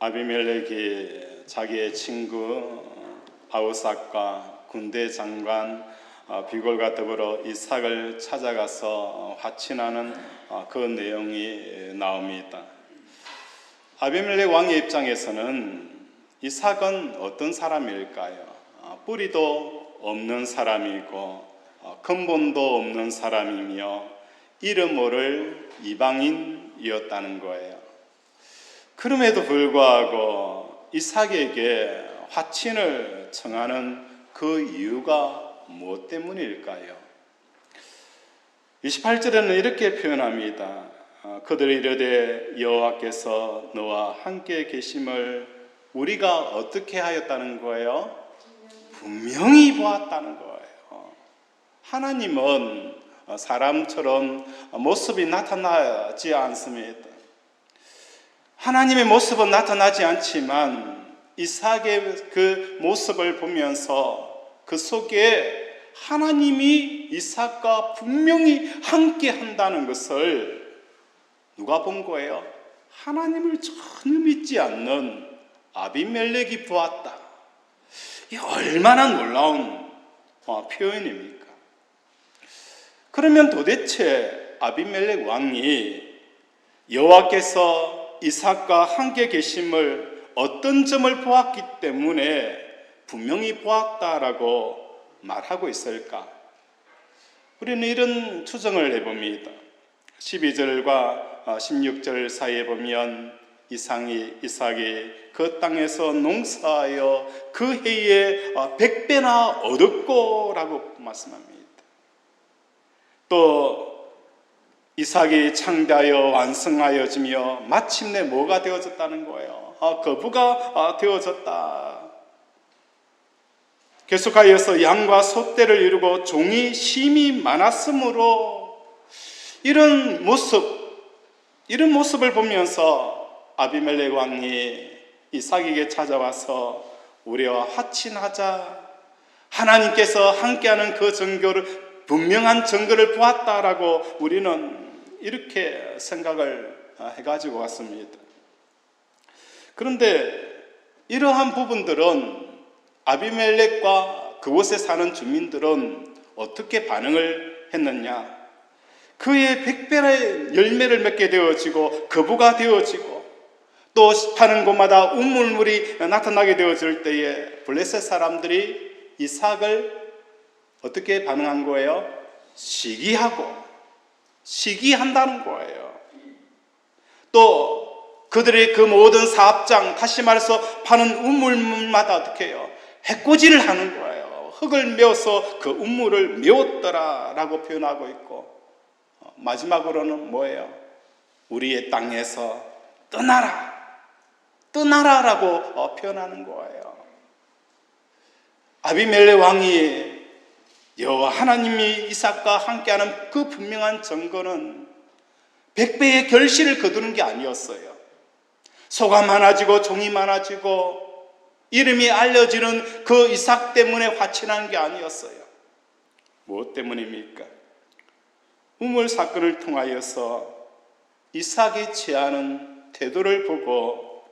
아비멜렉이 자기의 친구 아우삭과 군대 장관 비골과 더불어 이삭을 찾아가서 화친하는 그 내용이 나옵니다. 아비멜렉 왕의 입장에서는 이삭은 어떤 사람일까요? 뿌리도 없는 사람이고 근본도 없는 사람이며 이름 모를 이방인이었다는 거예요. 그럼에도 불구하고 이삭에게 화친을 청하는 그 이유가 무엇 때문일까요? 28절에는 이렇게 표현합니다. 그들이 이르되 여호와께서 너와 함께 계심을 우리가 어떻게 하였다는 거예요? 분명히 보았다는 거예요. 하나님은 사람처럼 모습이 나타나지 않습니다. 하나님의 모습은 나타나지 않지만 이삭의 그 모습을 보면서 그 속에 하나님이 이삭과 분명히 함께 한다는 것을 누가 본 거예요? 하나님을 전혀 믿지 않는 아비멜렉이 보았다. 이 얼마나 놀라운 표현입니까? 그러면 도대체 아비멜렉 왕이 여호와께서 이삭과 함께 계심을 어떤 점을 보았기 때문에 분명히 보았다라고 말하고 있을까? 우리는 이런 추정을 해봅니다. 12절과 16절 사이에 보면 이삭이 그 땅에서 농사하여 그 해에 100배나 얻었고 라고 말씀합니다. 또 이삭이 창대하여 완성하여지며 마침내 뭐가 되어졌다는 거예요? 거부가 되어졌다. 계속하여서 양과 소떼를 이루고 종이 심이 많았으므로 이런 모습을 보면서 아비멜렉 왕이 이삭에게 찾아와서 우리와 화친하자. 하나님께서 함께하는 그 증거를 분명한 증거를 보았다라고 우리는 이렇게 생각을 해가지고 왔습니다. 그런데 이러한 부분들은 아비멜렉과 그곳에 사는 주민들은 어떻게 반응을 했느냐? 그의 100배의 열매를 맺게 되어지고 거부가 되어지고 또 파는 곳마다 우물물이 나타나게 되어질 때에 블레셋 사람들이 이삭을 어떻게 반응한 거예요? 시기한다는 거예요. 또 그들의 그 모든 사업장, 다시 말해서 파는 우물물마다 어떻게 해요? 해코지를 하는 거예요. 흙을 메워서 그 우물을 메웠더라라고 표현하고 있고 마지막으로는 뭐예요? 우리의 땅에서 떠나라라고 표현하는 거예요. 아비멜렉 왕이 여호와 하나님이 이삭과 함께하는 그 분명한 증거는 100배의 결실을 거두는 게 아니었어요. 소가 많아지고 종이 많아지고 이름이 알려지는 그 이삭 때문에 화친한 게 아니었어요. 무엇 때문입니까? 우물 사건을 통하여서 이삭이 취하는 태도를 보고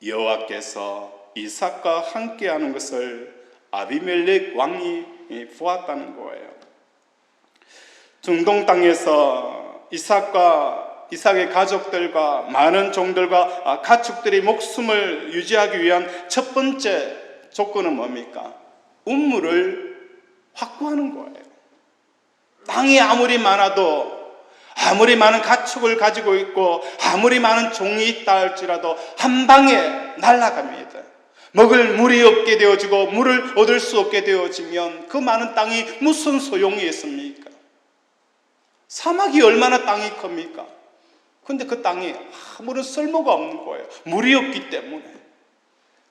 여호와께서 이삭과 함께하는 것을 아비멜렉 왕이 보았다는 거예요. 중동 땅에서 이삭의 가족들과 많은 종들과 가축들이 목숨을 유지하기 위한 첫 번째 조건은 뭡니까? 우물을 확보하는 거예요. 땅이 아무리 많아도, 아무리 많은 가축을 가지고 있고 아무리 많은 종이 있다 할지라도 한 방에 날아갑니다. 먹을 물이 없게 되어지고 물을 얻을 수 없게 되어지면 그 많은 땅이 무슨 소용이 있습니까? 사막이 얼마나 땅이 큽니까? 근데 그 땅이 아무런 쓸모가 없는 거예요. 물이 없기 때문에.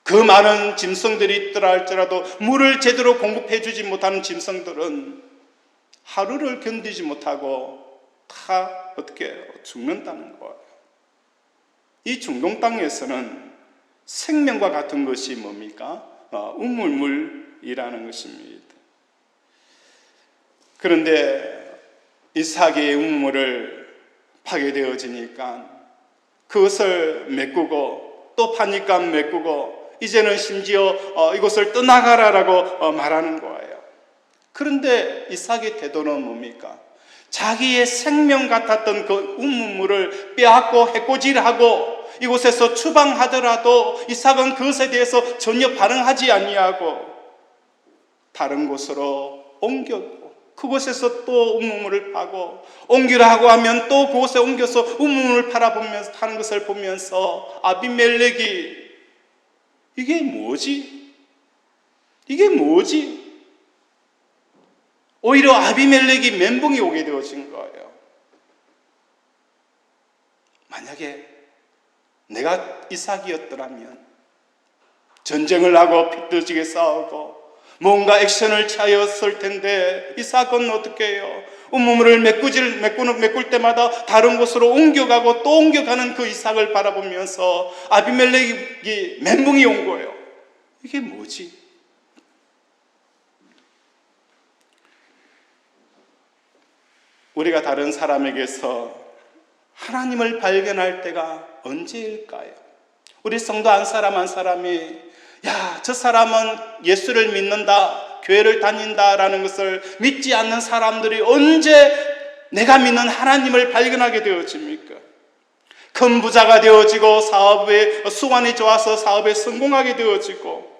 그 많은 짐승들이 있더라 할지라도 물을 제대로 공급해 주지 못하는 짐승들은 하루를 견디지 못하고 다 어떻게 죽는다는 거예요. 이 중동 땅에서는 생명과 같은 것이 뭡니까? 우물물이라는 것입니다. 그런데 이삭의 우물을 파게 되어지니까 그것을 메꾸고 또 판입감 메꾸고 이제는 심지어 이곳을 떠나가라라고 말하는 거예요. 그런데 이삭의 태도는 뭡니까? 자기의 생명 같았던 그 우물물을 빼앗고 해코지하고 이곳에서 추방하더라도 이삭은 그것에 대해서 전혀 반응하지 아니하고 다른 곳으로 옮겼고 그곳에서 또 우물물을 파고 옮기라고 하면 또 그곳에 옮겨서 우물물을 팔아보면서 파는 것을 보면서 아비멜렉이 이게 뭐지? 이게 뭐지? 오히려 아비멜렉이 멘붕이 오게 되어진 거예요. 만약에 내가 이삭이었더라면 전쟁을 하고 피떠지게 싸우고 뭔가 액션을 취하였을 텐데 이삭은 어떻게 해요? 우물물을 메꿀 때마다 다른 곳으로 옮겨가고 또 옮겨가는 그 이삭을 바라보면서 아비멜렉이 멘붕이 온 거예요. 이게 뭐지? 우리가 다른 사람에게서 하나님을 발견할 때가 언제일까요? 우리 성도 한 사람 한 사람이 야, 저 사람은 예수를 믿는다, 교회를 다닌다라는 것을 믿지 않는 사람들이 언제 내가 믿는 하나님을 발견하게 되어집니까? 큰 부자가 되어지고 사업에 수완이 좋아서 사업에 성공하게 되어지고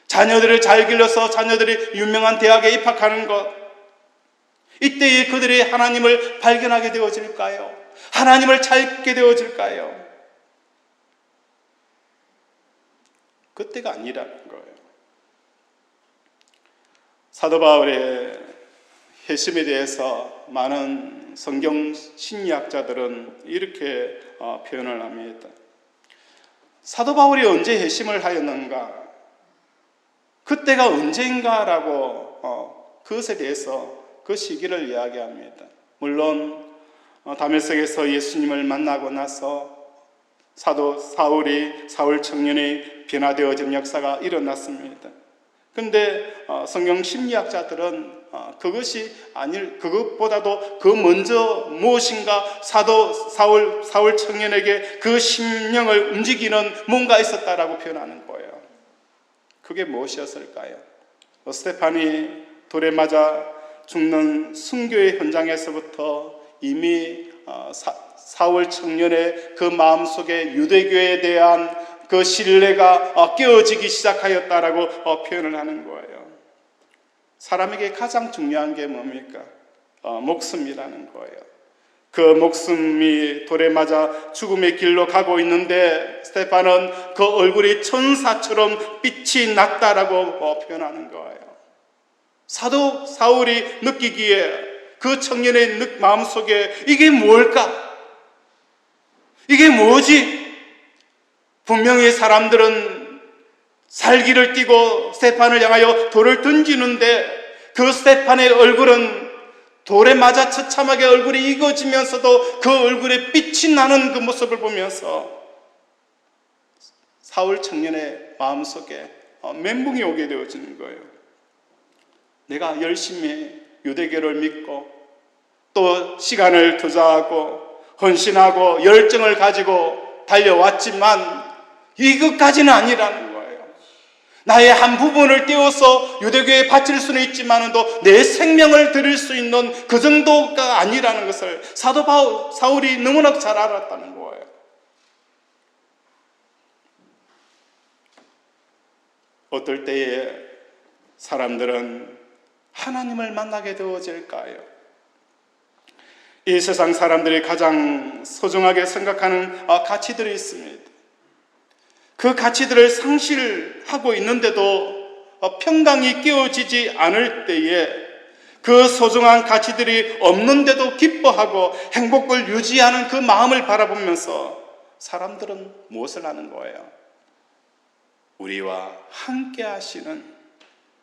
자녀들을 잘 길러서 자녀들이 유명한 대학에 입학하는 것, 이때에 그들이 하나님을 발견하게 되어질까요? 하나님을 찾게 되어질까요? 그때가 아니라는 거예요. 사도 바울의 회심에 대해서 많은 성경 심리학자들은 이렇게 표현을 합니다. 사도 바울이 언제 회심을 하였는가? 그때가 언제인가라고 그것에 대해서 그 시기를 이야기합니다. 물론 다메섹에서 예수님을 만나고 나서 사도 사울 청년이 변화되어진 역사가 일어났습니다. 그런데 성경 심리학자들은 그것보다도 그 먼저 무엇인가 사울 청년에게 그 심령을 움직이는 뭔가 있었다라고 표현하는 거예요. 그게 무엇이었을까요? 스데반이 돌에 맞아 죽는 순교의 현장에서부터 이미 사울 청년의 그 마음속에 유대교에 대한 그 신뢰가 깨어지기 시작하였다라고 표현을 하는 거예요. 사람에게 가장 중요한 게 뭡니까? 목숨이라는 거예요. 그 목숨이 돌에 맞아 죽음의 길로 가고 있는데 스데반은 그 얼굴이 천사처럼 빛이 났다라고 표현하는 거예요. 사도 사울이 느끼기에 그 청년의 마음속에 이게 뭘까? 이게 뭐지? 분명히 사람들은 살기를 띠고 스데반을 향하여 돌을 던지는데 그 스데반의 얼굴은 돌에 맞아 처참하게 얼굴이 익어지면서도 그 얼굴에 빛이 나는 그 모습을 보면서 사울 청년의 마음속에 멘붕이 오게 되어지는 거예요. 내가 열심히 유대교를 믿고 또 시간을 투자하고 헌신하고 열정을 가지고 달려왔지만 이것까지는 아니라는 거예요. 나의 한 부분을 떼어서 유대교에 바칠 수는 있지만도 내 생명을 드릴 수 있는 그 정도가 아니라는 것을 사도 사울이 너무나 잘 알았다는 거예요. 어떨 때에 사람들은 하나님을 만나게 되어질까요? 이 세상 사람들이 가장 소중하게 생각하는 가치들이 있습니다. 그 가치들을 상실하고 있는데도 평강이 깨어지지 않을 때에 그 소중한 가치들이 없는데도 기뻐하고 행복을 유지하는 그 마음을 바라보면서 사람들은 무엇을 하는 거예요? 우리와 함께 하시는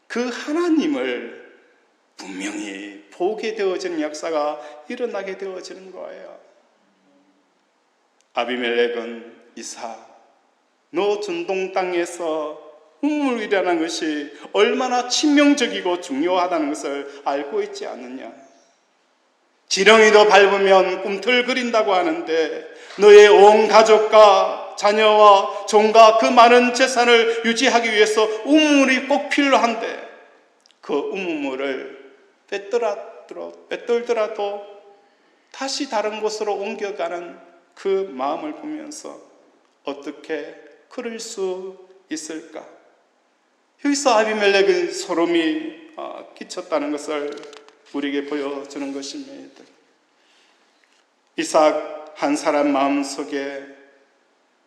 그 하나님을 분명히 보게 되어지는 역사가 일어나게 되어지는 거예요. 아비멜렉은 이삭, 너 전동 땅에서 우물이라는 것이 얼마나 치명적이고 중요하다는 것을 알고 있지 않느냐? 지렁이도 밟으면 꿈틀거린다고 하는데 너의 온 가족과 자녀와 종과 그 많은 재산을 유지하기 위해서 우물이 꼭 필요한데 그 우물을 빼돌더라도 다시 다른 곳으로 옮겨가는 그 마음을 보면서 어떻게 그럴 수 있을까? 여기서 아비멜렉은 소름이 끼쳤다는 것을 우리에게 보여주는 것입니다. 이삭 한 사람 마음속에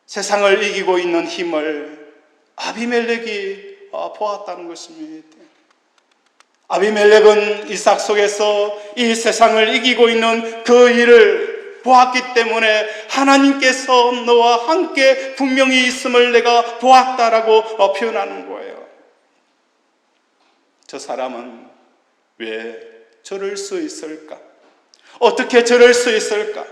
세상을 이기고 있는 힘을 아비멜렉이 보았다는 것입니다. 아비멜렉은 이삭 속에서 이 세상을 이기고 있는 그 일을 보았기 때문에 하나님께서 너와 함께 분명히 있음을 내가 보았다라고 표현하는 거예요. 저 사람은 왜 저럴 수 있을까? 어떻게 저럴 수 있을까?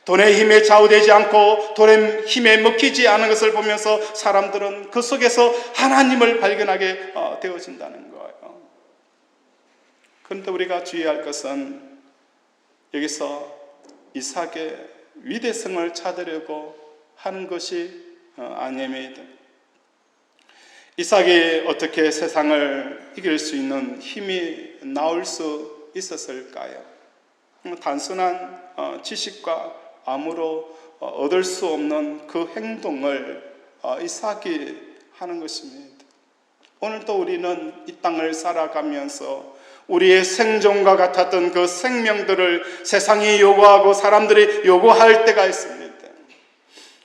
돈의 힘에 좌우되지 않고 돈의 힘에 먹히지 않은 것을 보면서 사람들은 그 속에서 하나님을 발견하게 되어진다는 거예요. 그런데 우리가 주의할 것은 여기서 이삭의 위대성을 찾으려고 하는 것이 아닙니다. 이삭이 어떻게 세상을 이길 수 있는 힘이 나올 수 있었을까요? 단순한 지식과 암으로 얻을 수 없는 그 행동을 이삭이 하는 것입니다. 오늘도 우리는 이 땅을 살아가면서 우리의 생존과 같았던 그 생명들을 세상이 요구하고 사람들이 요구할 때가 있습니다.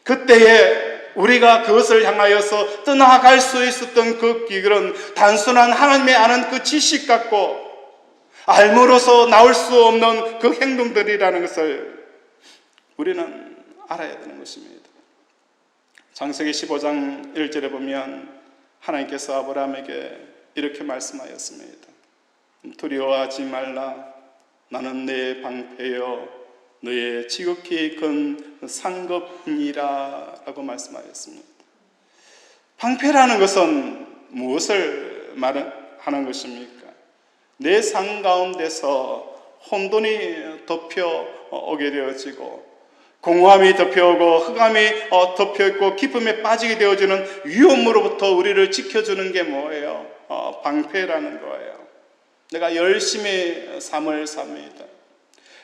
그때에 우리가 그것을 향하여서 떠나갈 수 있었던 그 길은 단순한 하나님의 아는 그 지식 갖고 알므로서 나올 수 없는 그 행동들이라는 것을 우리는 알아야 되는 것입니다. 창세기 15장 1절에 보면 하나님께서 아브라함에게 이렇게 말씀하였습니다. 두려워하지 말라. 나는 내 방패여 너의 지극히 큰 상급이라 라고 말씀하였습니다. 방패라는 것은 무엇을 말하는 것입니까? 내 삶 가운데서 혼돈이 덮여오게 되어지고 공허함이 덮여오고 흑암이 덮여있고 기쁨에 빠지게 되어지는 위험으로부터 우리를 지켜주는 게 뭐예요? 방패라는 거예요. 내가 열심히 삶을 삽니다.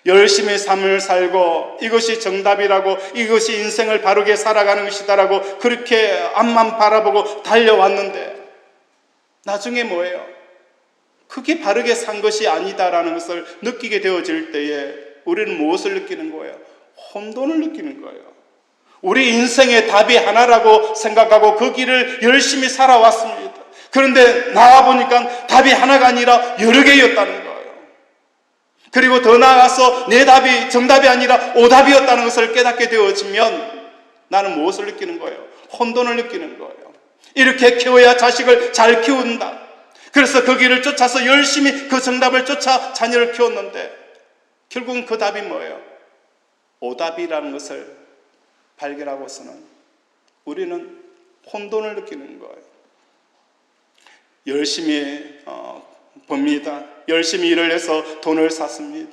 열심히 삶을 살고 이것이 정답이라고, 이것이 인생을 바르게 살아가는 것이다라고 그렇게 앞만 바라보고 달려왔는데 나중에 뭐예요? 그게 바르게 산 것이 아니다라는 것을 느끼게 되어질 때에 우리는 무엇을 느끼는 거예요? 혼돈을 느끼는 거예요. 우리 인생의 답이 하나라고 생각하고 그 길을 열심히 살아왔습니다. 그런데 나와보니까 답이 하나가 아니라 여러 개였다는 거예요. 그리고 더 나아가서 내 답이 정답이 아니라 오답이었다는 것을 깨닫게 되어지면 나는 무엇을 느끼는 거예요? 혼돈을 느끼는 거예요. 이렇게 키워야 자식을 잘 키운다. 그래서 그 길을 쫓아서 열심히 그 정답을 쫓아 자녀를 키웠는데 결국은 그 답이 뭐예요? 오답이라는 것을 발견하고서는 우리는 혼돈을 느끼는 거예요. 열심히 법니다. 열심히 일을 해서 돈을 샀습니다.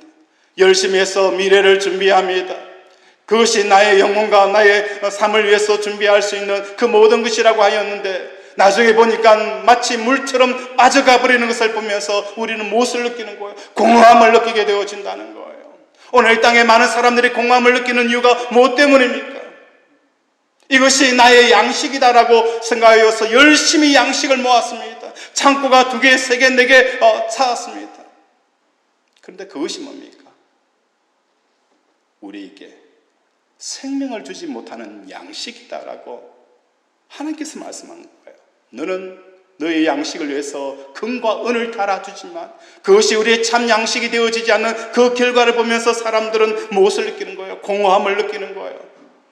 열심히 해서 미래를 준비합니다. 그것이 나의 영혼과 나의 삶을 위해서 준비할 수 있는 그 모든 것이라고 하였는데 나중에 보니까 마치 물처럼 빠져가 버리는 것을 보면서 우리는 무엇을 느끼는 거예요? 공허함을 느끼게 되어진다는 거예요. 오늘 이 땅에 많은 사람들이 공허함을 느끼는 이유가 무엇 때문입니까? 이것이 나의 양식이다라고 생각하여서 열심히 양식을 모았습니다. 창고가 2개, 3개, 4개 쌓았습니다. 그런데 그것이 뭡니까? 우리에게 생명을 주지 못하는 양식이다라고 하나님께서 말씀하는 거예요. 너는 너의 양식을 위해서 금과 은을 달아주지만 그것이 우리의 참 양식이 되어지지 않는 그 결과를 보면서 사람들은 무엇을 느끼는 거예요? 공허함을 느끼는 거예요.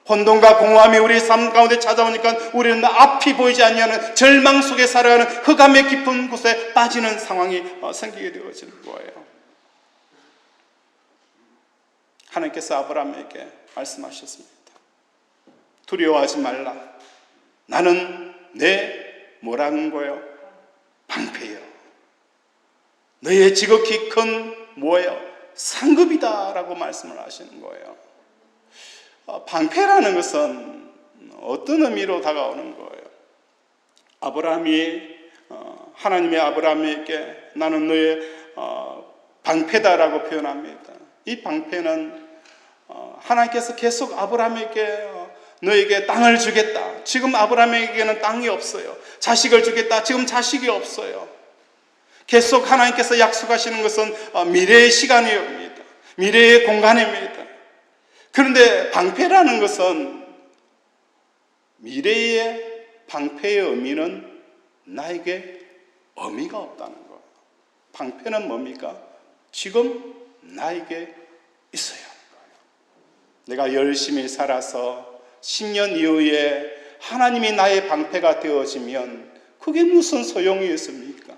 혼돈과 공허함이 우리 삶 가운데 찾아오니까 우리는 앞이 보이지 않는 절망 속에 살아가는 흑암의 깊은 곳에 빠지는 상황이 생기게 되어지는 거예요. 하나님께서 아브라함에게 말씀하셨습니다. 두려워하지 말라. 나는 내 뭐라는 거예요? 방패요. 너의 지극히 큰 뭐예요? 상급이다 라고 말씀을 하시는 거예요. 방패라는 것은 어떤 의미로 다가오는 거예요? 아브라함이 하나님의 아브라함에게 나는 너의 방패다라고 표현합니다. 이 방패는 하나님께서 계속 아브라함에게 너에게 땅을 주겠다. 지금 아브라함에게는 땅이 없어요. 자식을 주겠다. 지금 자식이 없어요. 계속 하나님께서 약속하시는 것은 미래의 시간입니다. 미래의 공간입니다. 그런데 방패라는 것은 미래의 방패의 의미는 나에게 의미가 없다는 거예요. 방패는 뭡니까? 지금 나에게 있어야 하는 거예요. 내가 열심히 살아서 10년 이후에 하나님이 나의 방패가 되어지면 그게 무슨 소용이 있습니까?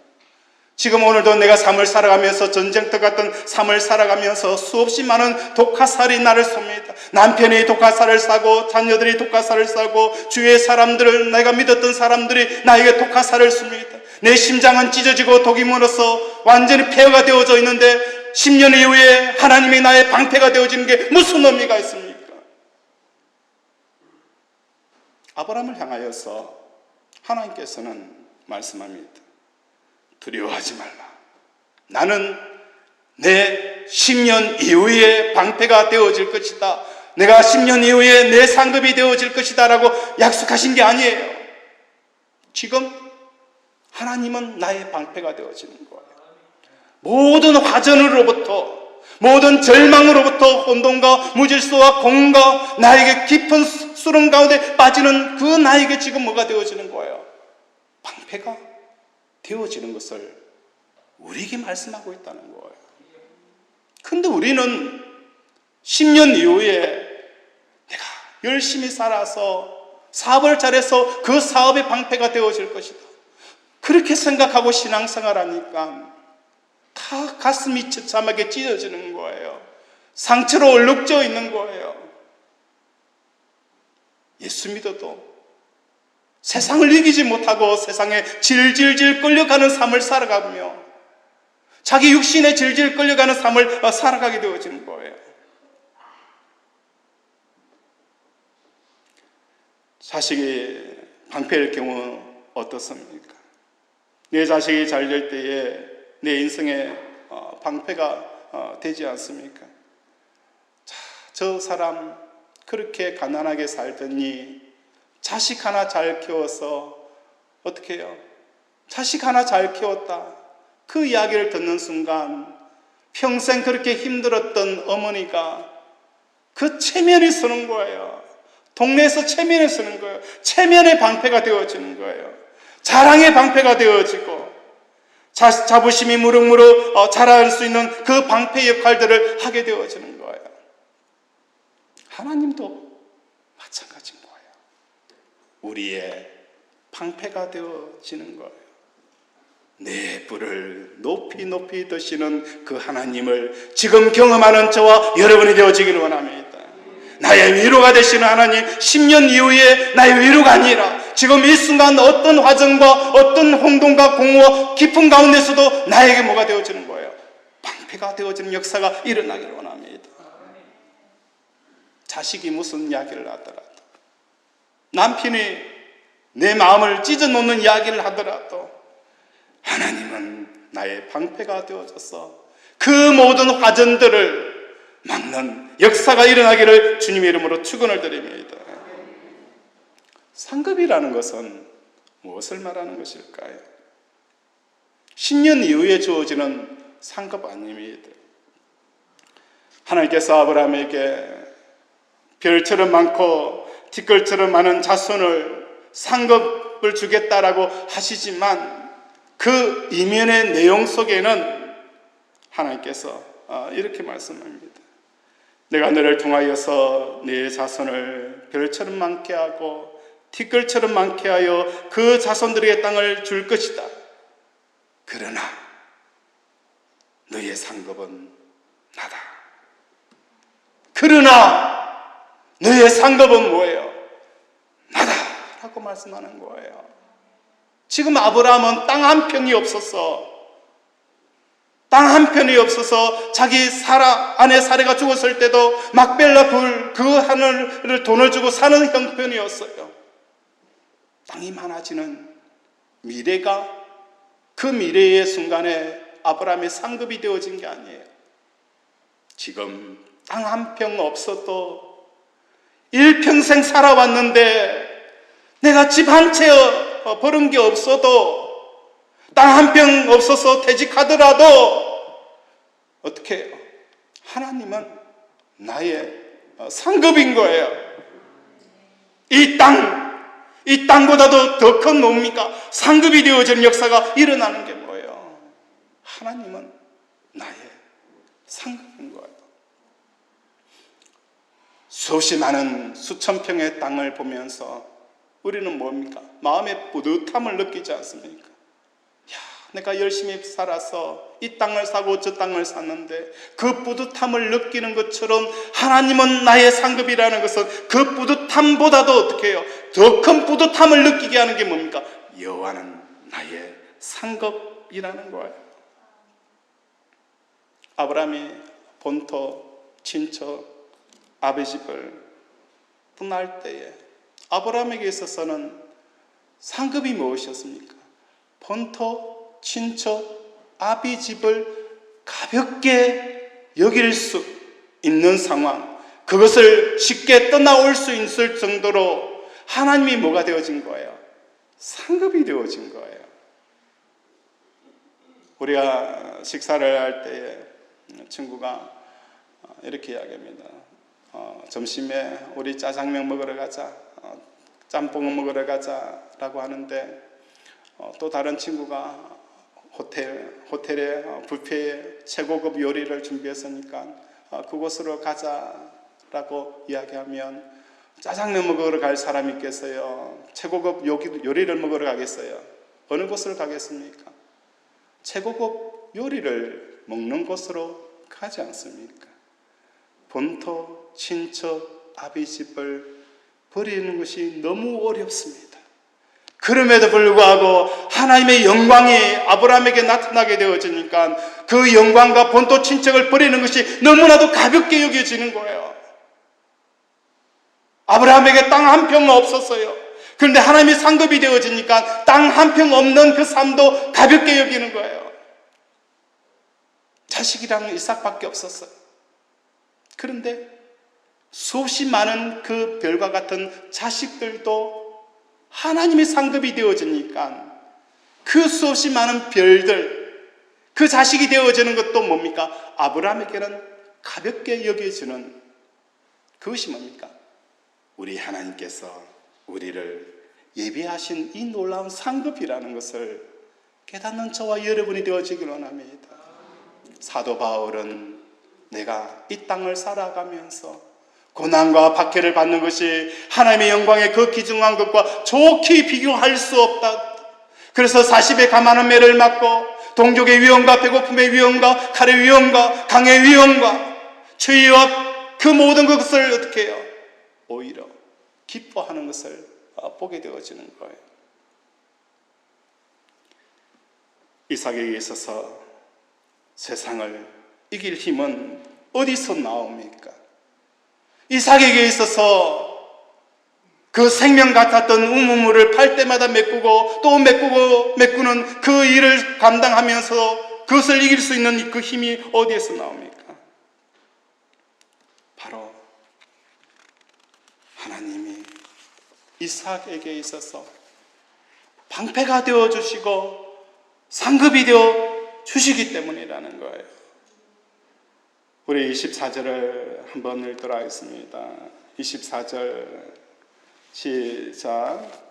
지금 오늘도 내가 삶을 살아가면서 전쟁터 같은 삶을 살아가면서 수없이 많은 독화살이 나를 쏩니다. 남편이 독화살을 쏴고 자녀들이 독화살을 쏴고 주위의 사람들을, 내가 믿었던 사람들이 나에게 독화살을 쏩니다. 내 심장은 찢어지고 독이 물어서 완전히 폐허가 되어져 있는데 10년 이후에 하나님이 나의 방패가 되어지는 게 무슨 의미가 있습니까? 아브라함을 향하여서 하나님께서는 말씀합니다. 두려워하지 말라. 나는 내 10년 이후에 방패가 되어질 것이다. 내가 10년 이후에 내 상급이 되어질 것이다 라고 약속하신 게 아니에요. 지금 하나님은 나의 방패가 되어지는 거예요. 모든 화전으로부터, 모든 절망으로부터, 혼돈과 무질서와 공과 나에게 깊은 수렁 가운데 빠지는 그 나에게 지금 뭐가 되어지는 거예요? 방패가 되어지는 것을 우리에게 말씀하고 있다는 거예요. 근데 우리는 10년 이후에 내가 열심히 살아서 사업을 잘해서 그 사업의 방패가 되어질 것이다. 그렇게 생각하고 신앙생활하니까 다 가슴이 처참하게 찢어지는 거예요. 상처로 얼룩져 있는 거예요. 예수 믿어도 세상을 이기지 못하고 세상에 질질질 끌려가는 삶을 살아가며 자기 육신에 질질 끌려가는 삶을 살아가게 되어지는 거예요. 자식이 방패일 경우 어떻습니까? 내 자식이 잘 될 때에 내 인생에 방패가 되지 않습니까? 자, 저 사람 그렇게 가난하게 살더니 자식 하나 잘 키워서 어떻게 해요? 자식 하나 잘 키웠다. 그 이야기를 듣는 순간 평생 그렇게 힘들었던 어머니가 그 체면이 서는 거예요. 동네에서 체면이 서는 거예요. 체면의 방패가 되어지는 거예요. 자랑의 방패가 되어지고 자부심이 무럭무럭 자랄 수 있는 그 방패 역할들을 하게 되어지는 거예요. 하나님도 마찬가지인 거예요. 우리의 방패가 되어지는 거예요. 내 뿔을 높이 높이 드시는 그 하나님을 지금 경험하는 저와 여러분이 되어지기를 원합니다. 나의 위로가 되시는 하나님, 10년 이후에 나의 위로가 아니라 지금 이 순간 어떤 화정과 어떤 홍동과 공허와 깊은 가운데서도 나에게 뭐가 되어지는 거예요? 방패가 되어지는 역사가 일어나기를 원합니다. 자식이 무슨 이야기를 하더라도, 남편이 내 마음을 찢어놓는 이야기를 하더라도 하나님은 나의 방패가 되어져서 그 모든 화전들을 막는 역사가 일어나기를 주님의 이름으로 축원을 드립니다. 상급이라는 것은 무엇을 말하는 것일까요? 10년 이후에 주어지는 상급 아닙니다. 하나님께서 아브라함에게 별처럼 많고 티끌처럼 많은 자손을 상급을 주겠다라고 하시지만 그 이면의 내용 속에는 하나님께서 이렇게 말씀합니다. 내가 너를 통하여서 네 자손을 별처럼 많게 하고 티끌처럼 많게 하여 그 자손들에게 땅을 줄 것이다. 그러나 너의 상급은 나다. 그러나 너의 상급은 뭐예요? 나다 라고 말씀하는 거예요. 지금 아브라함은 땅 한 평이 없어서 땅 한 편이 없어서 자기 아내 사례가 죽었을 때도 막벨라 그 하늘을 돈을 주고 사는 형편이었어요. 땅이 많아지는 미래가 그 미래의 순간에 아브라함의 상급이 되어진 게 아니에요. 지금 땅 한 평 없어도 일평생 살아왔는데 내가 집 한 채 버는 게 없어도 땅 한 평 없어서 퇴직하더라도 어떻게 해요? 하나님은 나의 상급인 거예요. 이 땅보다도 더 큰 뭡니까? 상급이 되어지는 역사가 일어나는 게 뭐예요? 하나님은 나의 상급인 거예요. 수없이 많은 수천 평의 땅을 보면서 우리는 뭡니까? 마음의 뿌듯함을 느끼지 않습니까? 내가 열심히 살아서 이 땅을 사고 저 땅을 샀는데 그 뿌듯함을 느끼는 것처럼 하나님은 나의 상급이라는 것은 그 뿌듯함보다도 어떻게 해요? 더 큰 뿌듯함을 느끼게 하는 게 뭡니까? 여호와는 나의 상급이라는 거예요. 아브라함이 본토, 친척, 아비 집을 떠날 때에 아브라함에게 있어서는 상급이 무엇이었습니까? 본토, 친척, 아비 집을 가볍게 여길 수 있는 상황, 그것을 쉽게 떠나올 수 있을 정도로 하나님이 뭐가 되어진 거예요? 상급이 되어진 거예요. 우리가 식사를 할 때에 친구가 이렇게 이야기합니다. 점심에 우리 짜장면 먹으러 가자, 짬뽕 먹으러 가자라고 하는데 또 다른 친구가 호텔에 뷔페에 최고급 요리를 준비했으니까 그곳으로 가자라고 이야기하면 짜장면 먹으러 갈 사람이 있겠어요? 최고급 요리를 먹으러 가겠어요? 어느 곳으로 가겠습니까? 최고급 요리를 먹는 곳으로 가지 않습니까? 본토, 친척, 아비 집을 버리는 것이 너무 어렵습니다. 그럼에도 불구하고 하나님의 영광이 아브라함에게 나타나게 되어지니까 그 영광과 본토 친척을 버리는 것이 너무나도 가볍게 여겨지는 거예요. 아브라함에게 땅 한 평 없었어요. 그런데 하나님의 상급이 되어지니까 땅 한 평 없는 그 삶도 가볍게 여기는 거예요. 자식이랑 이삭밖에 없었어요. 그런데 수없이 많은 그 별과 같은 자식들도 하나님의 상급이 되어지니까 그 수없이 많은 별들, 그 자식이 되어지는 것도 뭡니까? 아브라함에게는 가볍게 여겨지는 그것이 뭡니까? 우리 하나님께서 우리를 예비하신 이 놀라운 상급이라는 것을 깨닫는 저와 여러분이 되어지길 원합니다. 사도 바울은 내가 이 땅을 살아가면서 고난과 박해를 받는 것이 하나님의 영광의 그 귀중한 것과 좋게 비교할 수 없다. 그래서 40의 가마는 매를 맞고 동족의 위험과 배고픔의 위험과 칼의 위험과 강의 위험과 죄와 그 모든 것을 어떻게 해요? 오히려 기뻐하는 것을 보게 되어지는 거예요. 이삭에게 있어서 세상을 이길 힘은 어디서 나옵니까? 이삭에게 있어서 그 생명 같았던 우물을 팔 때마다 메꾸고 또 메꾸는 그 일을 감당하면서 그것을 이길 수 있는 그 힘이 어디에서 나옵니까? 바로 하나님이 이삭에게 있어서 방패가 되어주시고 상급이 되어 주시기 때문이라는 거예요. 우리 24절을 한번 읽도록 하겠습니다. 24절 시작.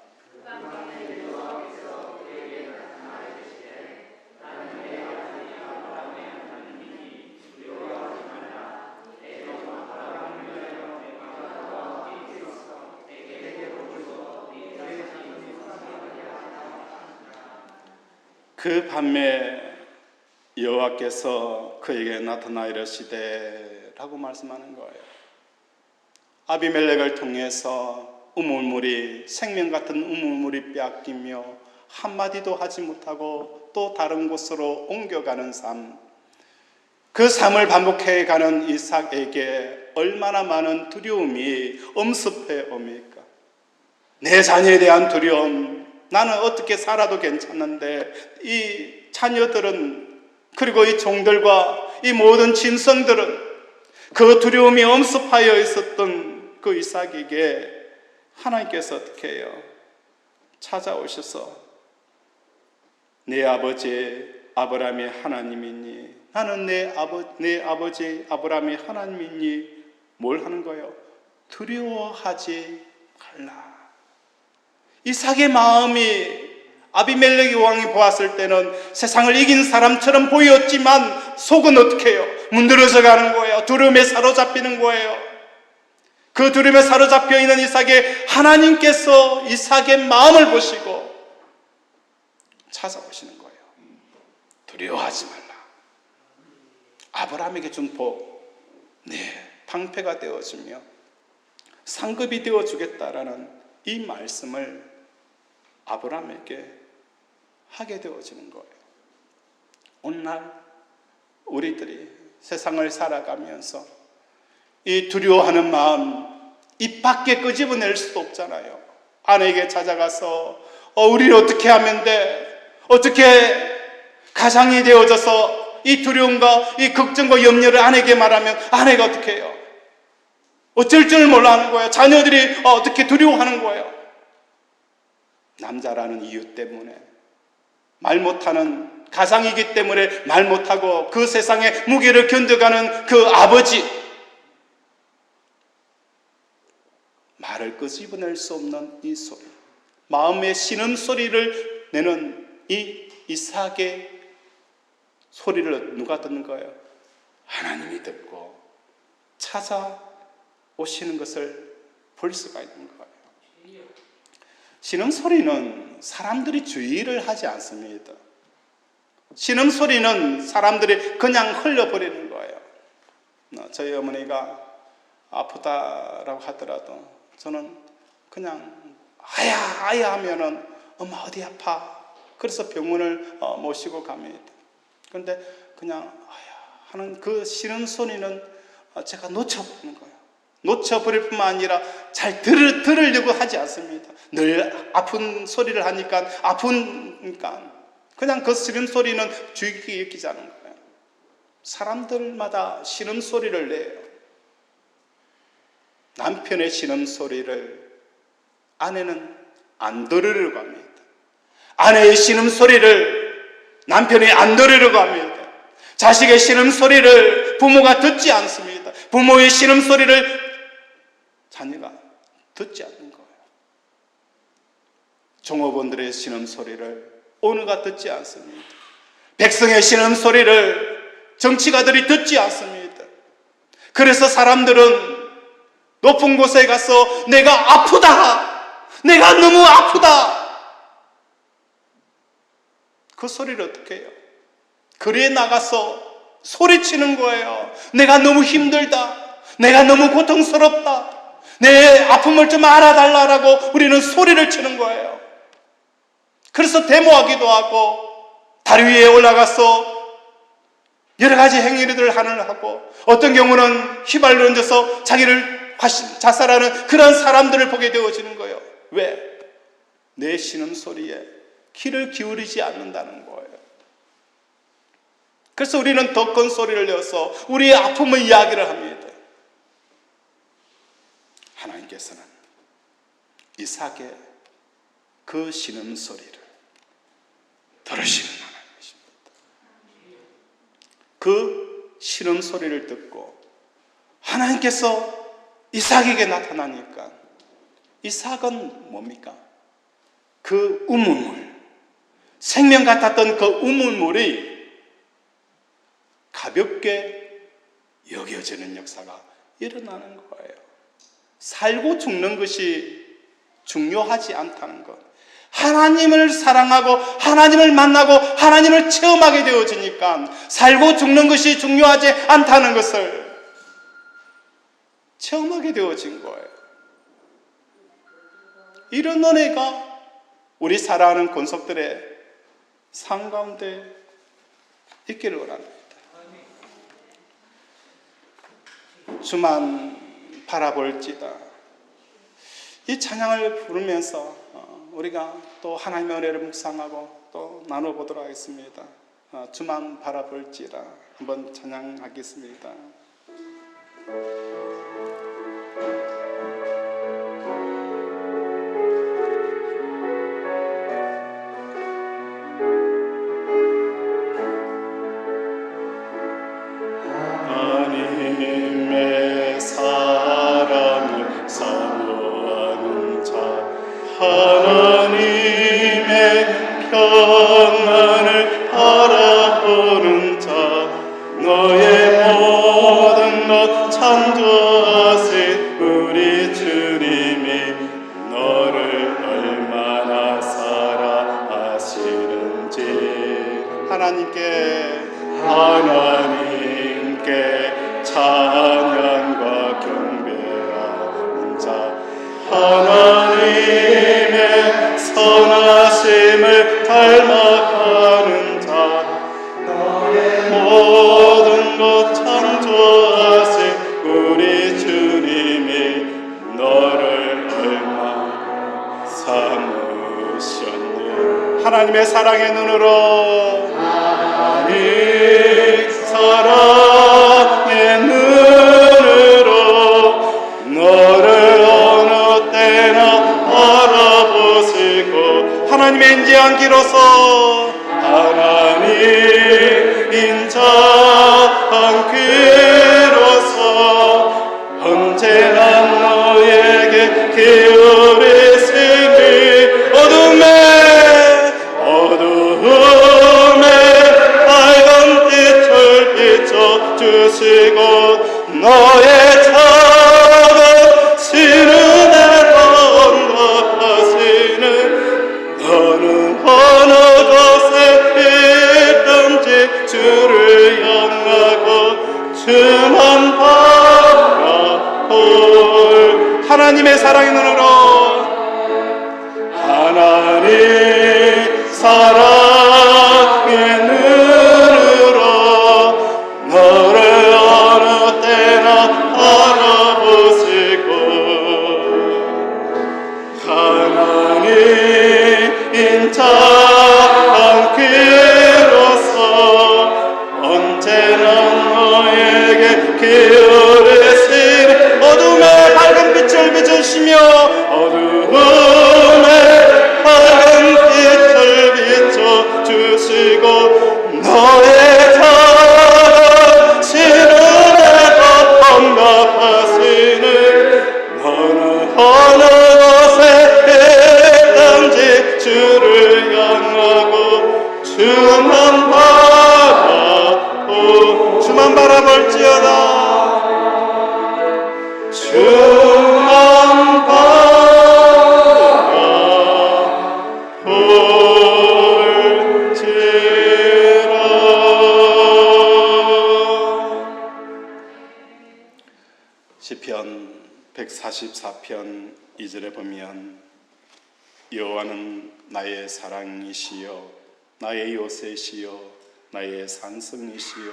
그 밤에 여호와께서 그에게 나타나 이르시되 라고 말씀하는 거예요. 아비멜렉을 통해서 우물물이 생명 같은 우물물이 빼앗기며 한마디도 하지 못하고 또 다른 곳으로 옮겨가는 삶, 그 삶을 반복해가는 이삭에게 얼마나 많은 두려움이 엄습해 옵니까? 내 자녀에 대한 두려움, 나는 어떻게 살아도 괜찮은데 이 자녀들은, 그리고 이 종들과 이 모든 짐승들은 그 두려움이 엄습하여 있었던 그 이삭에게 하나님께서 어떻게 해요? 찾아오셔서 내 아버지 아브라함의 하나님이니, 나는 내 아버지 아브라함의 하나님이니 뭘 하는 거예요? 두려워하지 말라. 이삭의 마음이 아비멜렉 왕이 보았을 때는 세상을 이긴 사람처럼 보였지만 속은 어떻게 해요? 문드러져 가는 거예요. 두려움에 사로잡히는 거예요. 그 두려움에 사로잡혀 있는 이삭의 하나님께서 이삭의 마음을 보시고 찾아오시는 거예요. 두려워하지 말라. 아브라함에게 준 복, 방패가 되어주며 상급이 되어주겠다라는 이 말씀을 아브라함에게 하게 되어지는 거예요. 오늘날 우리들이 세상을 살아가면서 이 두려워하는 마음 입 밖에 끄집어낼 수도 없잖아요. 아내에게 찾아가서 우리를 어떻게 하면 돼? 어떻게 가장이 되어져서 이 두려움과 이 걱정과 염려를 아내에게 말하면 아내가 어떻게 해요? 어쩔 줄 몰라 하는 거예요. 자녀들이 어떻게 두려워하는 거예요. 남자라는 이유 때문에, 말 못하는 가장이기 때문에 말 못하고 그 세상의 무게를 견뎌가는 그 아버지, 말을 끄집어낼 수 없는 이 소리, 마음의 신음소리를 내는 이 이삭의 소리를 누가 듣는 거예요? 하나님이 듣고 찾아오시는 것을 볼 수가 있는 거예요. 신음소리는 사람들이 주의를 하지 않습니다. 신음소리는 사람들이 그냥 흘려버리는 거예요. 저희 어머니가 아프다라고 하더라도 저는 그냥 아야 하면은 엄마 어디 아파? 그래서 병원을 모시고 갑니다. 그런데 그냥 아야 하는 그 신음소리는 제가 놓쳐버리는 거예요. 놓쳐버릴 뿐만 아니라 잘 들으려고 하지 않습니다. 늘 아픈 소리를 하니까 아프니까 그냥 그 신음소리는 주의 깊게 여기지 않는 거예요. 사람들마다 신음소리를 내요. 남편의 신음소리를 아내는 안 들으려고 합니다. 아내의 신음소리를 남편이 안 들으려고 합니다. 자식의 신음소리를 부모가 듣지 않습니다. 부모의 신음소리를 자녀가 듣지 않는 거예요. 종업원들의 신음소리를 어느가 듣지 않습니다. 백성의 신음소리를 정치가들이 듣지 않습니다. 그래서 사람들은 높은 곳에 가서 내가 아프다, 내가 너무 아프다, 그 소리를 어떻게 해요? 거리에 나가서 소리치는 거예요. 내가 너무 힘들다, 내가 너무 고통스럽다, 내 아픔을 좀 알아달라고 우리는 소리를 치는 거예요. 그래서 데모하기도 하고 다리 위에 올라가서 여러 가지 행위들을 하고, 어떤 경우는 휘발유 얹어서 자기를 자살하는 그런 사람들을 보게 되어지는 거예요. 왜? 내 신음소리에 귀를 기울이지 않는다는 거예요. 그래서 우리는 더 큰 소리를 내어서 우리의 아픔의 이야기를 합니다. 하나님께서는 이삭의 그 신음소리를 들으시는 하나님이십니다. 그 신음소리를 듣고 하나님께서 이삭에게 나타나니까, 이삭은 뭡니까? 그 우물물, 생명 같았던 그 우물물이 가볍게 여겨지는 역사가 일어나는 거예요. 살고 죽는 것이 중요하지 않다는 것, 하나님을 사랑하고 하나님을 만나고 하나님을 체험하게 되어지니까 살고 죽는 것이 중요하지 않다는 것을 체험하게 되어진 거예요. 이런 은혜가 우리 사랑하는 권속들의 삶 가운데 있기를 원합니다. 주만 바라볼지다. 이 찬양을 부르면서 우리가 또 하나님의 은혜를 묵상하고 또 나눠보도록 하겠습니다. 주만 바라볼지다. 한번 찬양하겠습니다. 하나님의 사랑을 사모하는 자, 하나님의 평안을 바라보는 자, 너의 모든 것 창조하신 우리 주님이 너를 얼마나 사랑하시는지 하나님께 찬양과 경배하는 자, 하나님의 선하심을 닮아가는 자, 너의 모든 것 창조하신 우리 주님이 너를 얼마나 사모하셨니. 하나님의 사랑의 눈으로, 하나님 사랑의 눈으로 너를 어느 때나 바라보시고, 하나님의 인자한 귀로서, 하나님 인자한 귀로서 언제나 너에게 기울이시니 어둠에 빨간 빛을 비춰주시고 너의 작은 신은혜로 응답하시는, 너는 어느 곳에 있든지 주를 영하고 주만 바라볼. 하나님의 사랑의 눈으로, 하나님 사랑의 눈으로 너를 어느 때나 바라보시고, 하나님 인자한 귀로서 언제나 너에게 기울이시니 어둠에 밝은 빛을 비추시며 어둠에 밝은 빛을 비춰주시고 너의 작은 신은혜로 응답하시는, 너는 어느 곳에 있든지 주를 향하고 주만 바라볼지어다. 주만 바라볼지어다. 시편 144편 2절에 보면, 여호와는 나의 사랑이시여 나의 요새시여 나의 산성이시여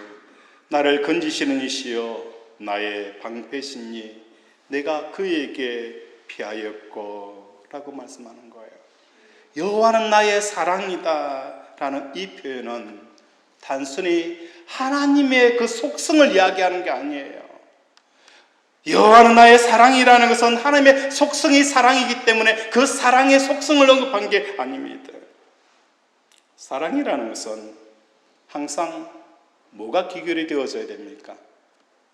나를 건지시는 이시여 나의 방패시니 내가 그에게 피하였고 라고 말씀하는 거예요. 여호와는 나의 사랑이다 라는 이 표현은 단순히 하나님의 그 속성을 이야기하는 게 아니에요. 여호와는 나의 사랑이라는 것은 하나님의 속성이 사랑이기 때문에 그 사랑의 속성을 언급한 게 아닙니다. 사랑이라는 것은 항상 뭐가 기결이 되어져야 됩니까?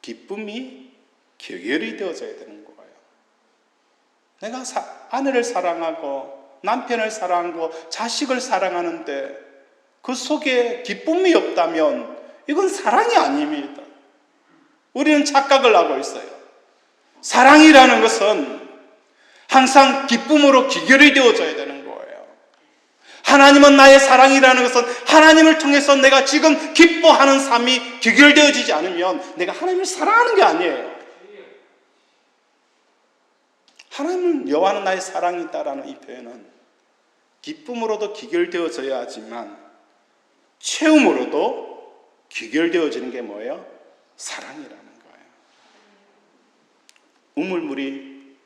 기쁨이 기결이 되어져야 되는 거예요. 내가 아내를 사랑하고 남편을 사랑하고 자식을 사랑하는데 그 속에 기쁨이 없다면 이건 사랑이 아닙니다. 우리는 착각을 하고 있어요. 사랑이라는 것은 항상 기쁨으로 기결이 되어져야 되는 거예요. 하나님은 나의 사랑이라는 것은 하나님을 통해서 내가 지금 기뻐하는 삶이 기결되어지지 않으면 내가 하나님을 사랑하는 게 아니에요. 하나님은 여호와는 나의 사랑이다라는 이 표현은 기쁨으로도 기결되어져야 하지만 체험으로도 기결되어지는 게 뭐예요? 사랑이라는 거예요. 우물물이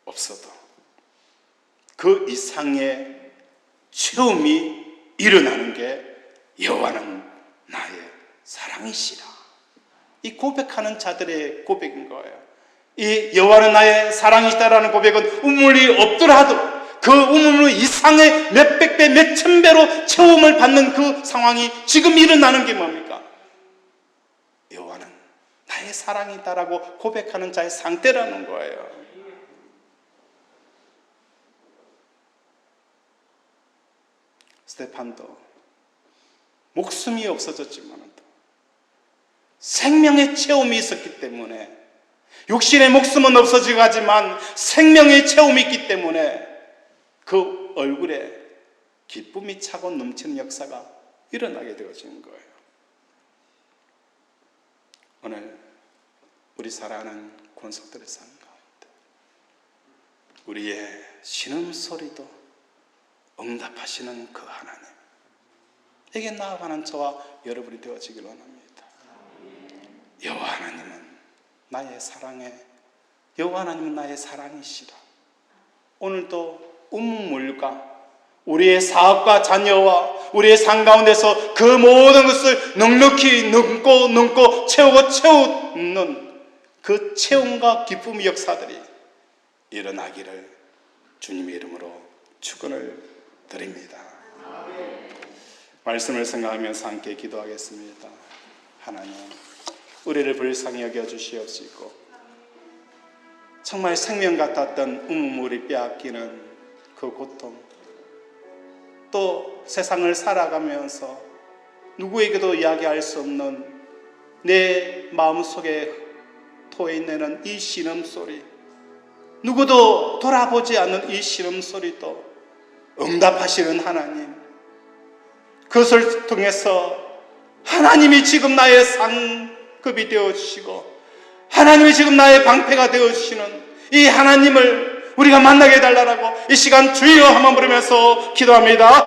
없어도 그 이상의 체험이 일어나는 게 여호와는 나의 사랑이시라. 이 고백하는 자들의 고백인 거예요. 이 여호와는 나의 사랑이시다라는 고백은 우물이 없더라도 그 우물 이상의 몇백 배, 몇천 배로 체험을 받는 그 상황이 지금 일어나는 게 뭡니까? 여호와는 나의 사랑이다라고 고백하는 자의 상태라는 거예요. 스테판도 목숨이 없어졌지만 생명의 체험이 있었기 때문에, 육신의 목숨은 없어지고 하지만 생명의 체험이 있기 때문에 그 얼굴에 기쁨이 차고 넘치는 역사가 일어나게 되어지는 거예요. 오늘 우리 사랑하는 권속들의 삶 가운데 우리의 신음소리도 응답하시는 그 하나님에게 나아가는 저와 여러분이 되어지길 원합니다. 여호와 하나님은 나의 사랑에, 여호와 하나님은 나의 사랑이시라. 오늘도 우물물과 우리의 사업과 자녀와 우리의 삶 가운데서 그 모든 것을 넉넉히 넘고 채우는 그 체험과 기쁨의 역사들이 일어나기를 주님의 이름으로 축원을 드립니다. 말씀을 생각하면서 함께 기도하겠습니다. 하나님, 우리를 불쌍히 여겨주시옵시고 정말 생명 같았던 우물물이 빼앗기는 그 고통, 또 세상을 살아가면서 누구에게도 이야기할 수 없는 내 마음속에 토해내는 이 신음소리, 누구도 돌아보지 않는 이 신음소리도 응답하시는 하나님, 그것을 통해서 하나님이 지금 나의 상급이 되어주시고 하나님이 지금 나의 방패가 되어주시는 이 하나님을 우리가 만나게 해달라고 이 시간 주여 한번 부르면서 기도합니다.